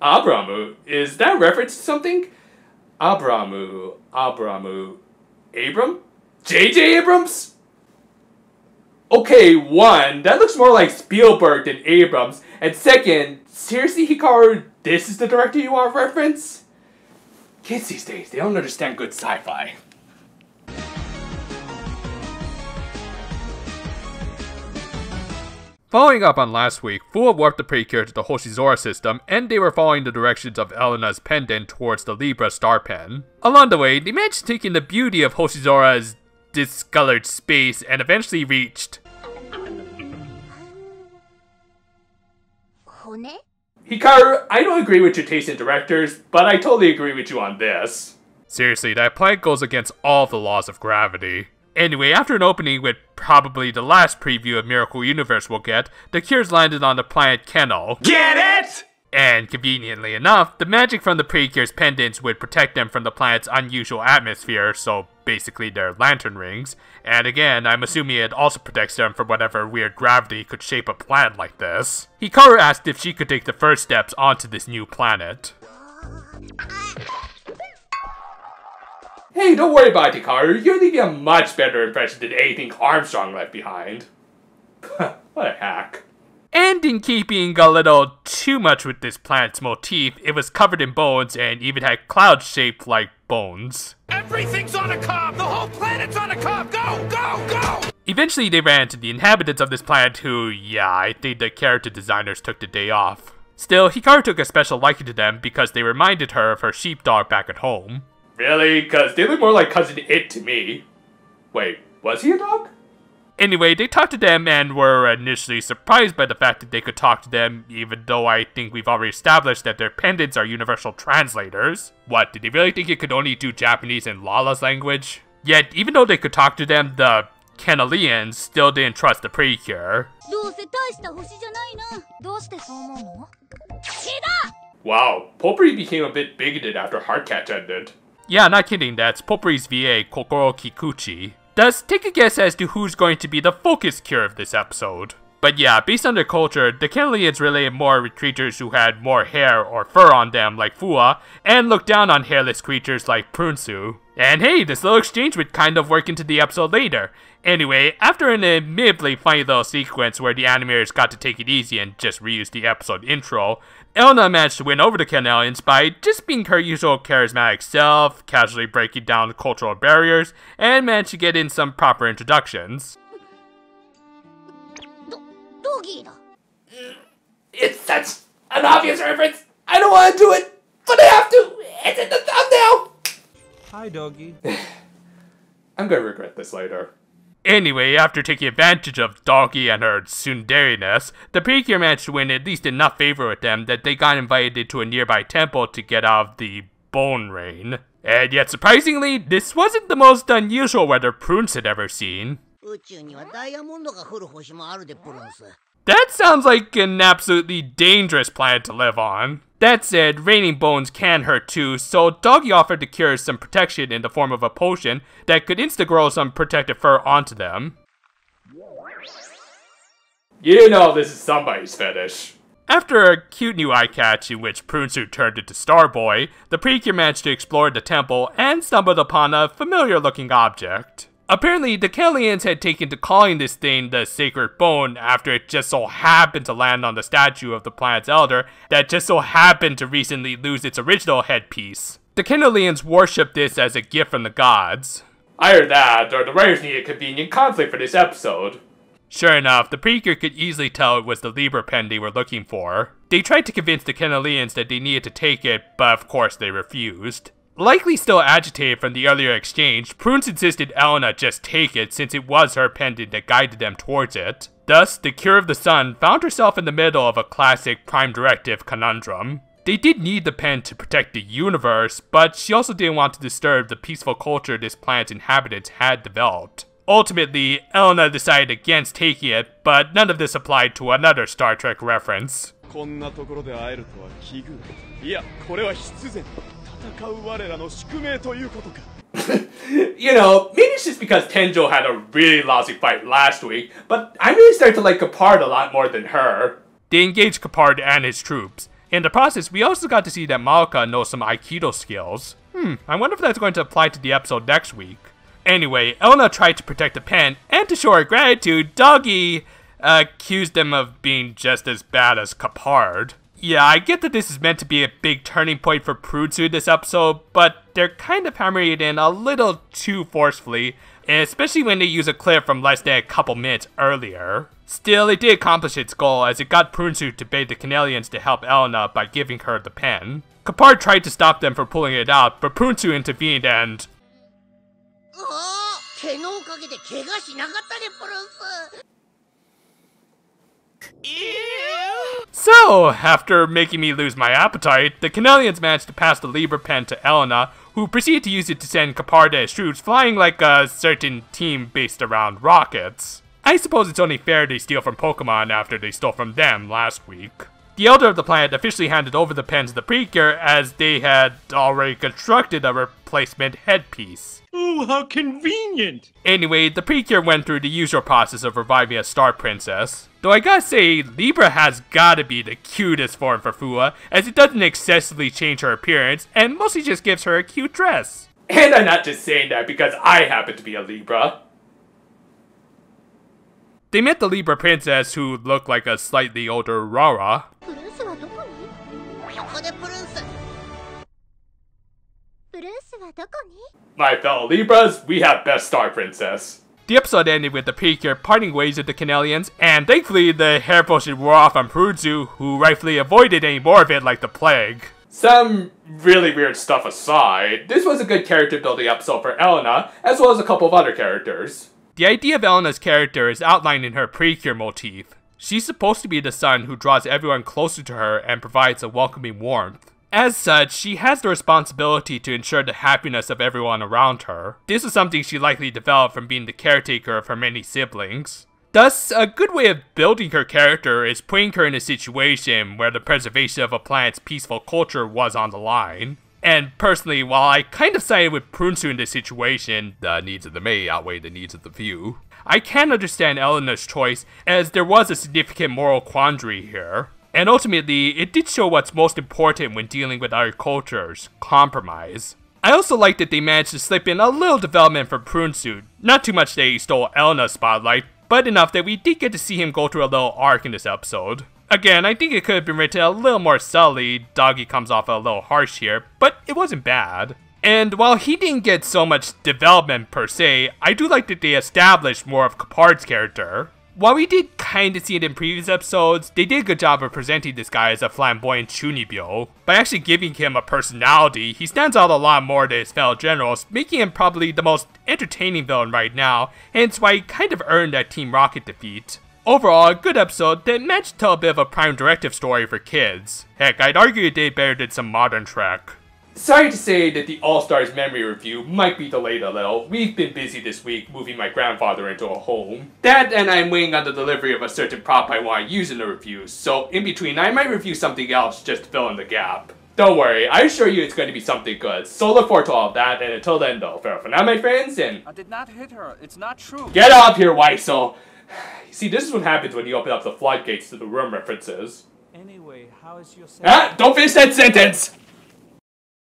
Abramu? Is that a reference to something? Abramu. Abram? J.J. Abrams? Okay, one, that looks more like Spielberg than Abrams. And second, seriously, Hikaru, this is the director you want to reference? Kids these days, they don't understand good sci-fi. Following up on last week, Fuwa warped the Precure to the Hoshizora system, and they were following the directions of Elena's pendant towards the Libra star pen. Along the way, they managed to take in the beauty of Hoshizora's discolored space and eventually reached... Hikaru, I don't agree with your taste in directors, but I totally agree with you on this. Seriously, that planet goes against all the laws of gravity. Anyway, after an opening with probably the last preview of Miracle Universe we'll get, the Cures landed on the planet Kennel. Get it?! And conveniently enough, the magic from the Precure's pendants would protect them from the planet's unusual atmosphere, so basically their lantern rings. And again, I'm assuming it also protects them from whatever weird gravity could shape a planet like this. Hikaru asked if she could take the first steps onto this new planet. Hey, don't worry about it, Hikaru. You're leaving a much better impression than anything Armstrong left behind. What a hack. And in keeping a little too much with this planet's motif, it was covered in bones and even had clouds shaped like bones. Everything's on a cob! The whole planet's on a cob! Go! Go! Go! Eventually they ran into the inhabitants of this planet who, yeah, I think the character designers took the day off. Still, Hikaru took a special liking to them because they reminded her of her sheepdog back at home. Really? Cause they look more like Cousin It to me. Wait, was he a dog? Anyway, they talked to them and were initially surprised by the fact that they could talk to them, even though I think we've already established that their pendants are universal translators. What, did they really think it could only do Japanese and Lala's language? Yet, even though they could talk to them, the Kennelians still didn't trust the Precure. Wow, Potpourri became a bit bigoted after Heartcatch ended. Yeah, not kidding, that's Potpourri's VA, Kokoro Kikuchi. Thus, take a guess as to who's going to be the focus cure of this episode. But yeah, based on their culture, the Kennelians related more with creatures who had more hair or fur on them like Fuwa, and looked down on hairless creatures like Prunsu. And hey, this little exchange would kind of work into the episode later. Anyway, after an admittedly funny little sequence where the animators got to take it easy and just reuse the episode intro, Elena managed to win over the Kennelians by just being her usual charismatic self, casually breaking down the cultural barriers, and managed to get in some proper introductions. It's such an obvious reference. I don't want to do it, but I have to. It's in the thumbnail. Hi, doggy. I'm gonna regret this later. Anyway, after taking advantage of Doggy and her tsunderiness, the Precure managed to win at least enough favor with them that they got invited to a nearby temple to get out of the bone rain. And yet surprisingly, this wasn't the most unusual weather Prunes had ever seen. That sounds like an absolutely dangerous planet to live on. That said, raining bones can hurt too, so Doggy offered the Cures some protection in the form of a potion that could insta-grow some protective fur onto them. You know this is somebody's fetish. After a cute new eye catch in which Prunsu turned into Starboy, the Precure managed to explore the temple and stumbled upon a familiar looking object. Apparently, the Kennelians had taken to calling this thing the Sacred Bone after it just so happened to land on the statue of the planet's elder that just so happened to recently lose its original headpiece. The Kennelians worshipped this as a gift from the gods. I heard that, or the writers needed convenient conflict for this episode. Sure enough, the Precure could easily tell it was the Libra pen they were looking for. They tried to convince the Kennelians that they needed to take it, but of course they refused. Likely still agitated from the earlier exchange, Prunes insisted Elena just take it since it was her pendant that guided them towards it. Thus, the Cure of the Sun found herself in the middle of a classic Prime Directive conundrum. They did need the pen to protect the universe, but she also didn't want to disturb the peaceful culture this planet's inhabitants had developed. Ultimately, Elena decided against taking it, but none of this applied to another Star Trek reference. You know, maybe it's just because Tenjo had a really lousy fight last week, but I'm really starting to like Capard a lot more than her. They engaged Capard and his troops. In the process, we also got to see that Maoka knows some Aikido skills. I wonder if that's going to apply to the episode next week. Anyway, Elena tried to protect the pen, and to show her gratitude, Doggy accused them of being just as bad as Capard. Yeah, I get that this is meant to be a big turning point for Prutsu this episode, but they're kind of hammering it in a little too forcefully, especially when they use a clip from less than a couple minutes earlier. Still, it did accomplish its goal as it got Prutsu to beg the Canelians to help Elena by giving her the pen. Capard tried to stop them from pulling it out, but Prutsu intervened and... So, after making me lose my appetite, the Canelians managed to pass the Libra pen to Elena, who proceeded to use it to send Capard and his troops flying like a certain team based around rockets. I suppose it's only fair they steal from Pokemon after they stole from them last week. The Elder of the planet officially handed over the pen to the Precure as they had already constructed a replacement headpiece. Oh, how convenient! Anyway, the Precure went through the usual process of reviving a star princess. Though I gotta say, Libra has gotta be the cutest form for Fua, as it doesn't excessively change her appearance, and mostly just gives her a cute dress. And I'm not just saying that because I happen to be a Libra. They met the Libra princess who looked like a slightly older Rara. My fellow Libras, we have best star princess. The episode ended with the Precure parting ways with the Canelians, and thankfully the hair potion wore off on Prutsu, who rightfully avoided any more of it like the plague. Some really weird stuff aside, this was a good character building episode for Elena, as well as a couple of other characters. The idea of Elena's character is outlined in her Precure motif. She's supposed to be the sun who draws everyone closer to her and provides a welcoming warmth. As such, she has the responsibility to ensure the happiness of everyone around her. This is something she likely developed from being the caretaker of her many siblings. Thus, a good way of building her character is putting her in a situation where the preservation of a planet's peaceful culture was on the line. And personally, while I kind of sided with Prutsu in this situation, the needs of the many outweigh the needs of the few, I can understand Elena's choice, as there was a significant moral quandary here. And ultimately, it did show what's most important when dealing with other cultures: compromise. I also like that they managed to slip in a little development for Prutsu. Not too much that he stole Elena's spotlight, but enough that we did get to see him go through a little arc in this episode. Again, I think it could have been written a little more subtly. Doggy comes off a little harsh here, but it wasn't bad. And while he didn't get so much development per se, I do like that they established more of Capard's character. While we did kinda see it in previous episodes, they did a good job of presenting this guy as a flamboyant Chunibyo. By actually giving him a personality, he stands out a lot more to his fellow generals, making him probably the most entertaining villain right now, hence why he kind of earned that Team Rocket defeat. Overall, a good episode that managed to tell a bit of a Prime Directive story for kids. Heck, I'd argue it did better than some modern Trek. Sorry to say that the All-Stars memory review might be delayed a little. We've been busy this week moving my grandfather into a home. That and I'm waiting on the delivery of a certain prop I want to use in the review, so in between I might review something else just to fill in the gap. Don't worry, I assure you it's going to be something good, so look forward to all of that, and until then though, farewell for now my friends, and... I did not hit her, it's not true. Get off here, Weisel! See, this is what happens when you open up the floodgates to the room references. Anyway, how is your... Ah! Don't finish that sentence!